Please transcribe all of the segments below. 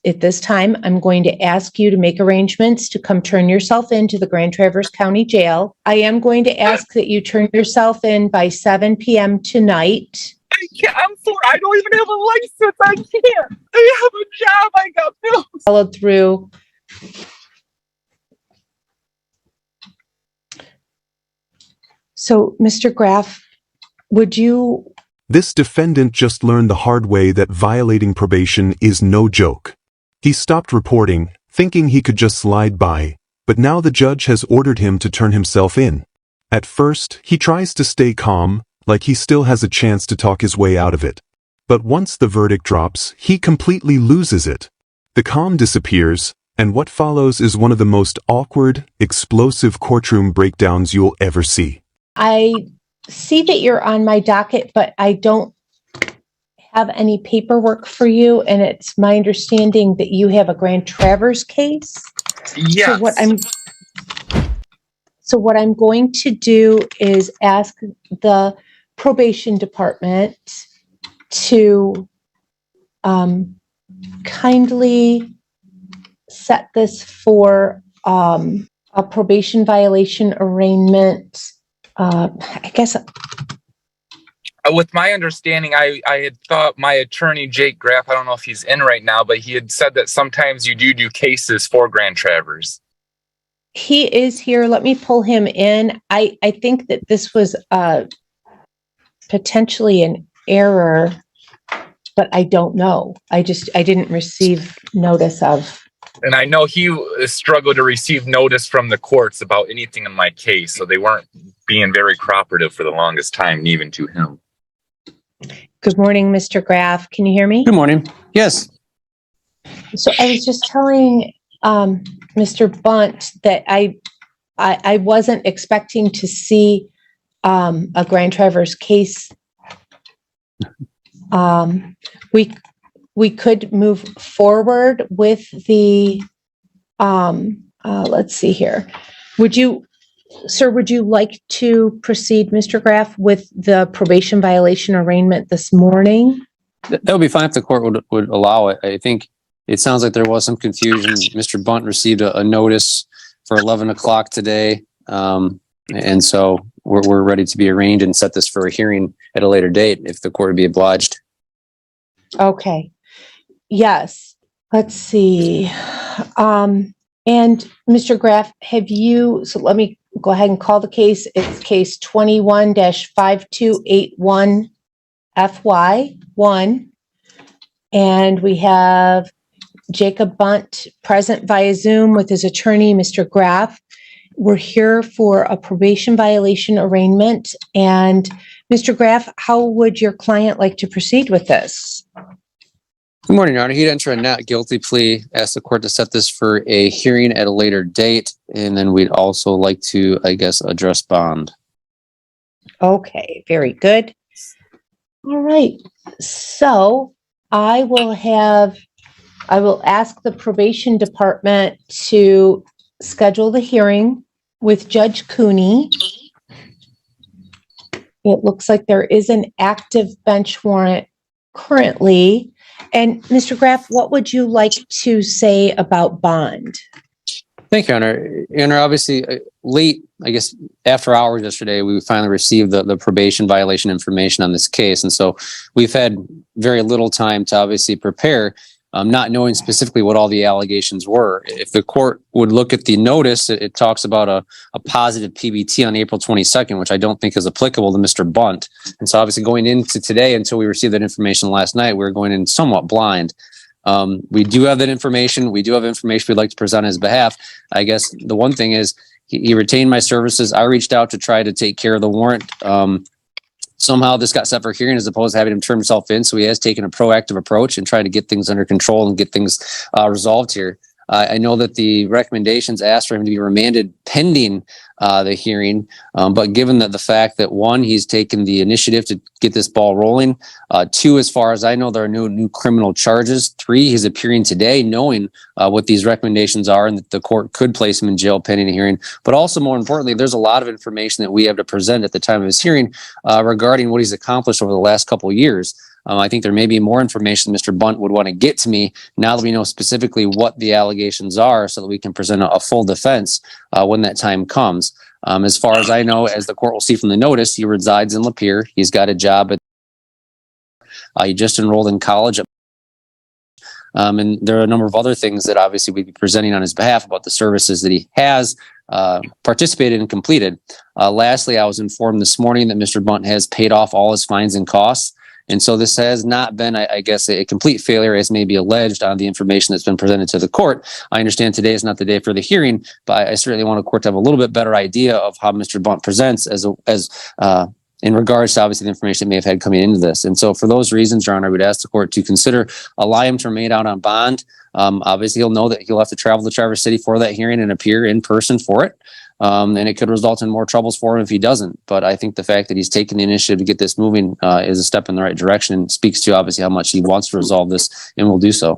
at this time, I'm going to ask you to make arrangements to come turn yourself into the Grand Traverse County Jail. I am going to ask that you turn yourself in by 7 p.m. tonight. I can't. I'm sorry. I don't even have a license. I can't. I have a job. I got bills. Followed through. So, Mr. Graff, would you... This defendant just learned the hard way that violating probation is no joke. He stopped reporting, thinking he could just slide by, but now the judge has ordered him to turn himself in. At first, he tries to stay calm, like he still has a chance to talk his way out of it. But once the verdict drops, he completely loses it. The calm disappears, and what follows is one of the most awkward, explosive courtroom breakdowns you'll ever see. I see that you're on my docket, but I don't have any paperwork for you, and it's my understanding that you have a Grand Traverse case. Yes. So what I'm going to do is ask the probation department to kindly set this for a probation violation arraignment. I guess. With my understanding, I had thought my attorney, Jake Graff, I don't know if he's in right now, but he had said that sometimes you do cases for Grand Traverse. He is here. Let me pull him in. I think that this was potentially an error, but I don't know. I didn't receive notice of. And I know he struggled to receive notice from the courts about anything in my case, so they weren't being very cooperative for the longest time, even to him. Good morning, Mr. Graff. Can you hear me? Good morning. Yes. So I was just telling Mr. Bunt that I wasn't expecting to see a Grand Traverse case. We could move forward with the, let's see here. Would you like to proceed, Mr. Graff, with the probation violation arraignment this morning? That would be fine if the court would allow it. I think it sounds like there was some confusion. Mr. Bunt received a notice for 11 o'clock today. And so we're ready to be arraigned and set this for a hearing at a later date if the court would be obliged. Okay. Yes. Let's see. And Mr. Graff, so let me go ahead and call the case. It's case 21-5281 FY1. And we have Jacob Bunt present via Zoom with his attorney, Mr. Graff. We're here for a probation violation arraignment. And Mr. Graff, how would your client like to proceed with this? Good morning, Your Honor. He'd enter a not guilty plea, ask the court to set this for a hearing at a later date, and then we'd also like to, address bond. Okay, very good. All right. So I will ask the probation department to schedule the hearing with Judge Cooney. It looks like there is an active bench warrant currently. And Mr. Graff, what would you like to say about bond? Thank you, Your Honor. Your Honor, obviously, late, after hours yesterday, we finally received the probation violation information on this case. And so we've had very little time to obviously prepare, not knowing specifically what all the allegations were. If the court would look at the notice, it talks about a positive PBT on April 22nd, which I don't think is applicable to Mr. Bunt. And so obviously going into today, until we received that information last night, we were going in somewhat blind. We do have that information. We do have information we'd like to present on his behalf. I guess the one thing is he retained my services. I reached out to try to take care of the warrant. Somehow this got set for hearing as opposed to having him turn himself in. So he has taken a proactive approach and tried to get things under control and get things resolved here. I know that the recommendations asked for him to be remanded pending the hearing, but given that the fact that one, he's taken the initiative to get this ball rolling. Two, as far as I know, there are no new criminal charges. Three, he's appearing today knowing what these recommendations are and that the court could place him in jail pending a hearing. But also, more importantly, there's a lot of information that we have to present at the time of his hearing regarding what he's accomplished over the last couple of years. I think there may be more information Mr. Bunt would want to get to me now that we know specifically what the allegations are, so that we can present a full defense when that time comes. As far as I know, as the court will see from the notice, he resides in Lapeer. He's got a job at. He just enrolled in college. And there are a number of other things that obviously we'd be presenting on his behalf about the services that he has participated and completed. Lastly, I was informed this morning that Mr. Bunt has paid off all his fines and costs. And so this has not been, I guess, a complete failure, as may be alleged, on the information that's been presented to the court. I understand today is not the day for the hearing, but I certainly want the court to have a little bit better idea of how Mr. Bunt presents as in regards to obviously the information they may have had coming into this. And so for those reasons, Your Honor, I would ask the court to consider allowing him to remain out on bond. Obviously, he'll know that he'll have to travel to Traverse City for that hearing and appear in person for it. And it could result in more troubles for him if he doesn't. But I think the fact that he's taken the initiative to get this moving is a step in the right direction, and speaks to obviously how much he wants to resolve this and will do so.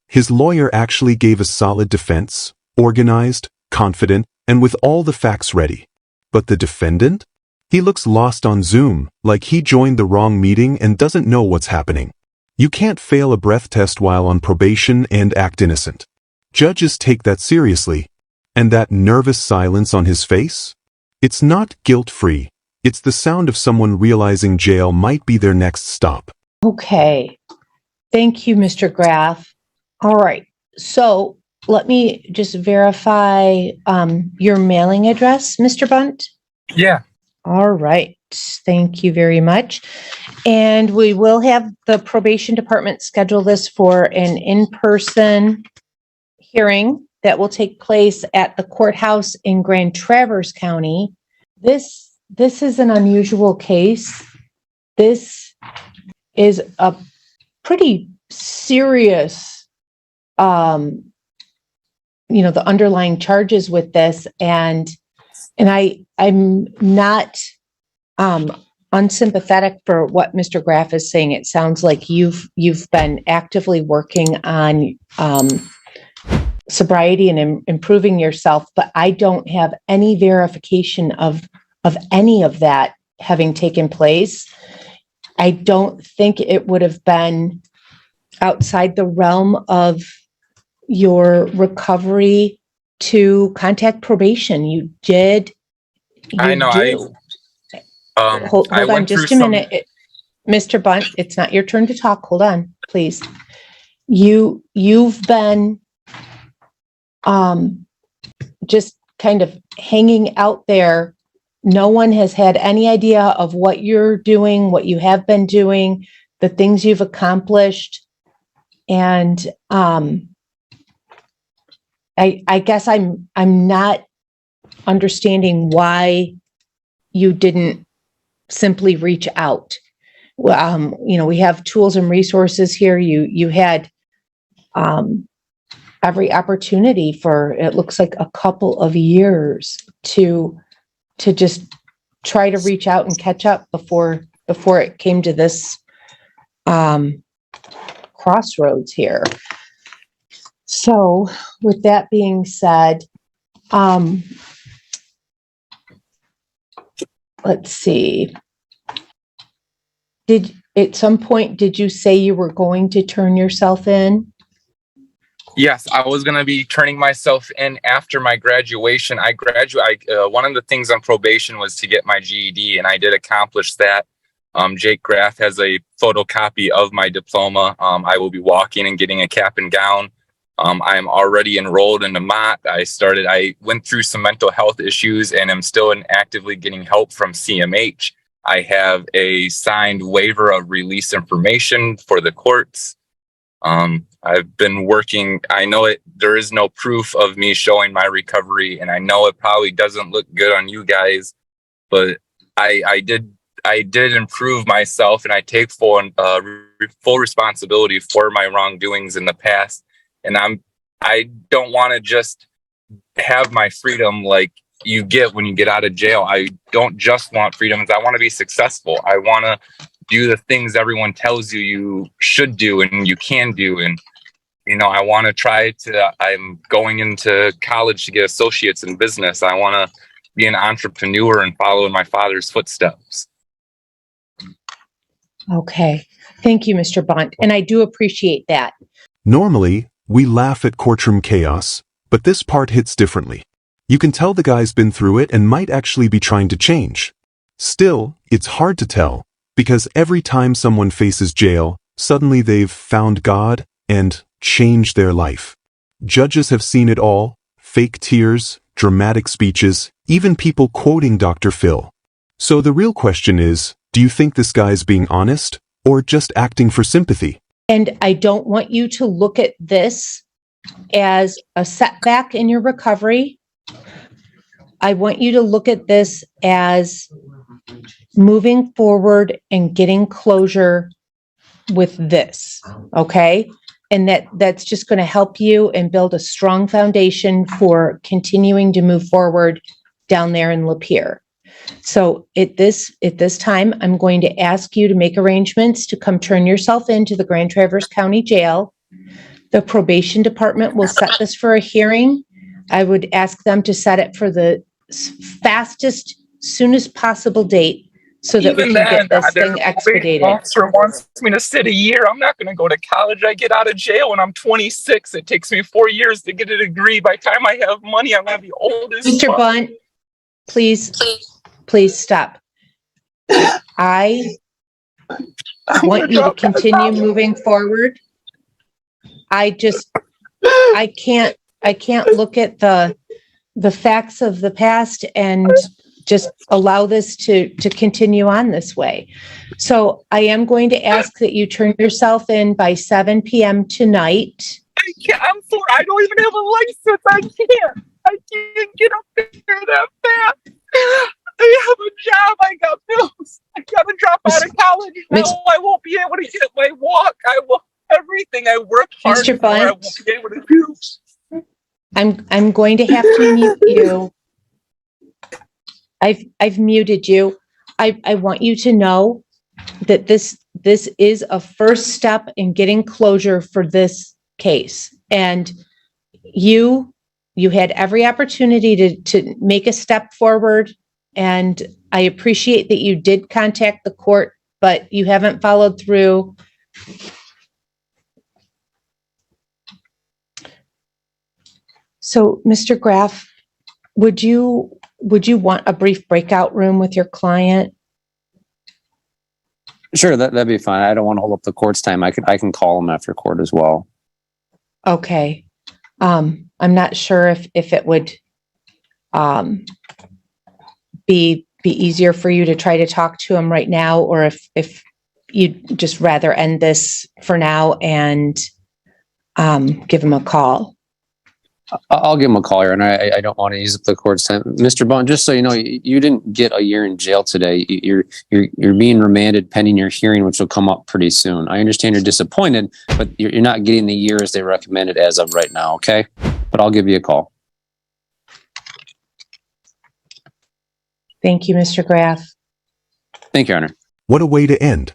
His lawyer actually gave a solid defense, organized, confident, and with all the facts ready. But the defendant? He looks lost on Zoom, like he joined the wrong meeting and doesn't know what's happening. You can't fail a breath test while on probation and act innocent. Judges take that seriously. And that nervous silence on his face? It's not guilt-free. It's the sound of someone realizing jail might be their next stop. Okay. Thank you, Mr. Graff. All right. So let me just verify your mailing address, Mr. Bunt. Yeah. All right. Thank you very much. And we will have the probation department schedule this for an in-person hearing that will take place at the courthouse in Grand Traverse County. This is an unusual case. This is a pretty serious, the underlying charges with this, and I'm not unsympathetic for what Mr. Graff is saying. It sounds like you've been actively working on sobriety and improving yourself, but I don't have any verification of any of that having taken place. I don't think it would have been outside the realm of your recovery to contact probation. You did. I know. Hold on just a minute. Mr. Bunt, it's not your turn to talk. Hold on, please. You've been just kind of hanging out there. No one has had any idea of what you're doing, what you have been doing, the things you've accomplished. And I guess I'm not understanding why you didn't simply reach out. We have tools and resources here. You had every opportunity for, it looks like, a couple of years to just try to reach out and catch up before it came to this crossroads here. So with that being said, let's see. At some point, did you say you were going to turn yourself in? Yes, I was going to be turning myself in after my graduation. One of the things on probation was to get my GED, and I did accomplish that. Jake Graff has a photocopy of my diploma. I will be walking and getting a cap and gown. I'm already enrolled in the MOT. I went through some mental health issues and am still actively getting help from CMH. I have a signed waiver of release information for the courts. I've been working. I know there is no proof of me showing my recovery, and I know it probably doesn't look good on you guys, but I did improve myself, and I take full responsibility for my wrongdoings in the past. And I don't want to just have my freedom like you get when you get out of jail. I don't just want freedoms. I want to be successful. I want to do the things everyone tells you should do and you can do. And, I want to I'm going into college to get associates in business. I want to be an entrepreneur and follow in my father's footsteps. Okay. Thank you, Mr. Bunt, and I do appreciate that. Normally, we laugh at courtroom chaos, but this part hits differently. You can tell the guy's been through it and might actually be trying to change. Still, it's hard to tell, because every time someone faces jail, suddenly they've found God and changed their life. Judges have seen it all: fake tears, dramatic speeches, even people quoting Dr. Phil. So the real question is, do you think this guy's being honest, or just acting for sympathy? And I don't want you to look at this as a setback in your recovery. I want you to look at this as moving forward and getting closure with this, okay? And that's just going to help you and build a strong foundation for continuing to move forward down there in Lapeer. So at this time, I'm going to ask you to make arrangements to come turn yourself into the Grand Traverse County Jail. The probation department will set this for a hearing. I would ask them to set it for the fastest, soonest possible date so that we can get this thing expedited. The officer wants me to sit a year. I'm not going to go to college. I get out of jail when I'm 26. It takes me 4 years to get a degree. By the time I have money, I'm going to be old as Mr. fuck. Bunt, please stop. I want you to continue moving forward. I can't look at the facts of the past and just allow this to continue on this way. So I am going to ask that you turn yourself in by 7 p.m. tonight. I don't even have a license. I can't get up there that fast. I have a job. I got bills. I gotta drop out of college now. I won't be able to get my walk. I will everything I worked hard Mr. for. I Bunt, won't be able to do. I'm going to have to mute you. I've muted you. I want you to know that this is a first step in getting closure for this case. And you had every opportunity to make a step forward. And I appreciate that you did contact the court, but you haven't followed through. So, Mr. Graff, would you want a brief breakout room with your client? Sure, that'd be fine. I don't want to hold up the court's time. I can call him after court as well. Okay. I'm not sure if it would be easier for you to try to talk to him right now, or if you'd just rather end this for now and give him a call. I'll give him a call here, and I don't want to use up the court's time. Mr. Bond, just so you know, you didn't get a year in jail today. You're being remanded pending your hearing, which will come up pretty soon. I understand you're disappointed, but you're not getting the year as they recommended as of right now, okay? But I'll give you a call. Thank you, Mr. Graff. Thank you, Your Honor. What a way to end.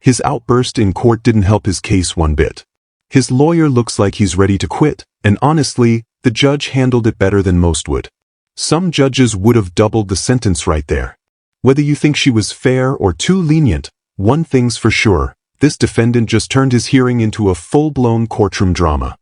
His outburst in court didn't help his case one bit. His lawyer looks like he's ready to quit, and honestly, the judge handled it better than most would. Some judges would have doubled the sentence right there. Whether you think she was fair or too lenient, one thing's for sure, this defendant just turned his hearing into a full-blown courtroom drama.